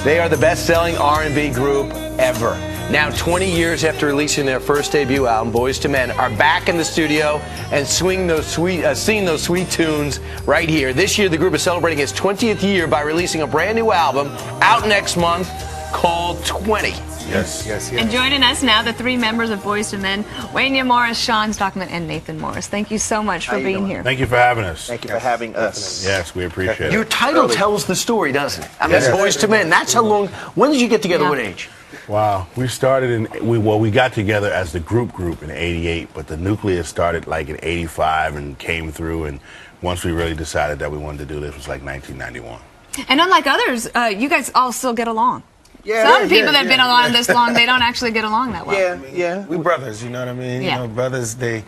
They are the best-selling R&B group ever. Now, 20 years after releasing their first debut album, Boyz II Men are back in the studio and singing those sweet tunes right here. This year, the group is celebrating its 20th year by releasing a brand new album out next month called 20. Yes. And joining us now, the three members of Boyz II Men, Wanya Morris, Sean Stockman, and Nathan Morris. Thank you so much for being here. Thank you for having us. Thank you for having us. Yes, we appreciate it. Your title tells the story, doesn't it? I mean, that's Boyz II Men. That's how long. When did you get together? What age? Wow, we started we got together as the group in '88, but the nucleus started like in '85 and came through. And once we really decided that we wanted to do this, was like 1991. And unlike others, you guys all still get along. Yeah, Some people that have been along this long, they don't actually get along that well. Yeah. We brothers, you know what I mean? Yeah. You know, brothers, they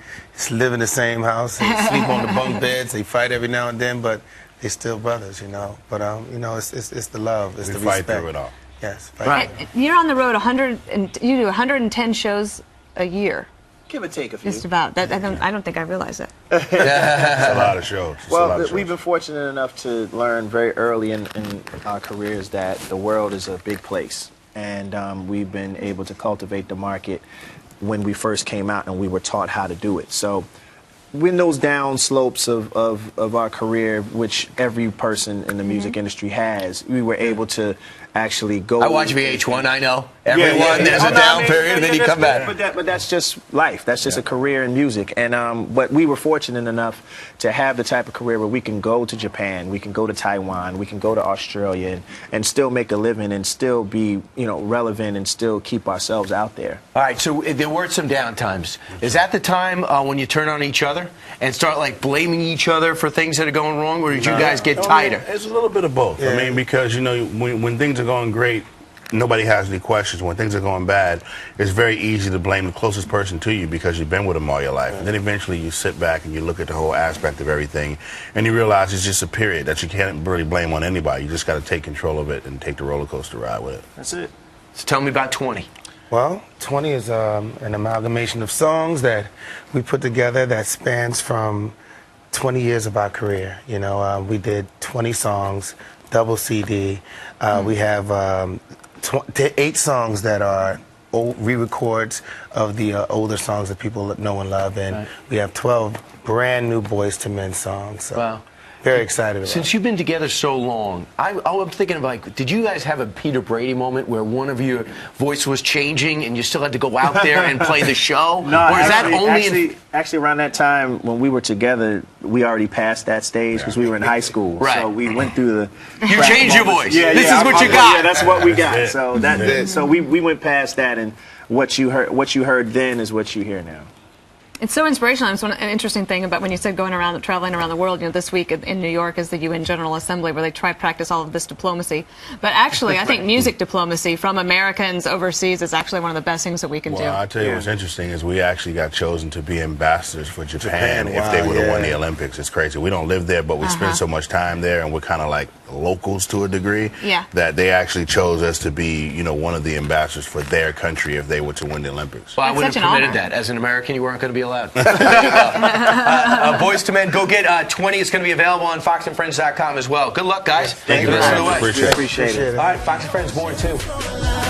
live in the same house, they sleep on the bunk beds, they fight every now and then, but they still brothers, you know. But you know, it's the love, it's the fight respect. through it all. Yes. Right. You're on the road 100, and you do 110 shows a year. Give or take a few. Just about. That, I don't think I realized that. It's a lot of shows. Well, we've been fortunate enough to learn very early in our careers that the world is a big place. And we've been able to cultivate the market when we first came out, and we were taught how to do it. So in those down slopes of our career, which every person in the music industry has, we were able to actually go. I watch VH1, I know. Everyone, there's a down period, and then you come back. But that's just life. That's just a career in music. And but we were fortunate enough to have the type of career where we can go to Japan, we can go to Taiwan, we can go to Australia, and still make a living, and still be, you know, relevant, and still keep ourselves out there. All right, so there were some down times. Is that the time when you turn on each other and start like blaming each other for things that are going wrong, or did you guys get tighter? It's a little bit of both. I mean, because you know, when things are going great, nobody has any questions. When things are going bad, it's very easy to blame the closest person to you because you've been with them all your life. And then eventually you sit back and you look at the whole aspect of everything, and you realize it's just a period that you can't really blame on anybody. You just got to take control of it and take the roller coaster ride with it. That's it. So tell me about 20. Well, 20 is an amalgamation of songs that we put together that spans from 20 years of our career. You know, we did 20 songs, double CD. We have 8 songs that are re-records of the older songs that people know and love, and we have 12 brand new Boyz II Men songs. So Wow. Very excited about it. Since you've been together so long, I'm thinking of like, did you guys have a Peter Brady moment where one of your voice was changing and you still had to go out there and play the show? No, or is that only actually around that time when we were together, we already passed that stage because we were in high school. Right. So we went through the. You changed your voice. Yeah, this is what you got. Yeah, that's what we got. That's it. So we went past that, and what you heard then is what you hear now. It's so inspirational. It's an interesting thing about when you said traveling around the world. You know, this week in New York is the UN General Assembly, where they try to practice all of this diplomacy. But actually, I think music diplomacy from Americans overseas is actually one of the best things that we can do. Well, I tell you what's interesting is we actually got chosen to be ambassadors for Japan if they would have won the Olympics. It's crazy. We don't live there, but we spend so much time there, and we're kind of like locals to a degree. Yeah. That they actually chose us to be, you know, one of the ambassadors for their country if they were to win the Olympics. Well, I That's wouldn't such have an permitted honor. that. As an American, you weren't going to be allowed. Boyz II Men, go get 20. It's going to be available on foxandfriends.com as well. Good luck, guys. Thank you the very rest of the much. way. Appreciate it. All right, Fox and Friends, more too.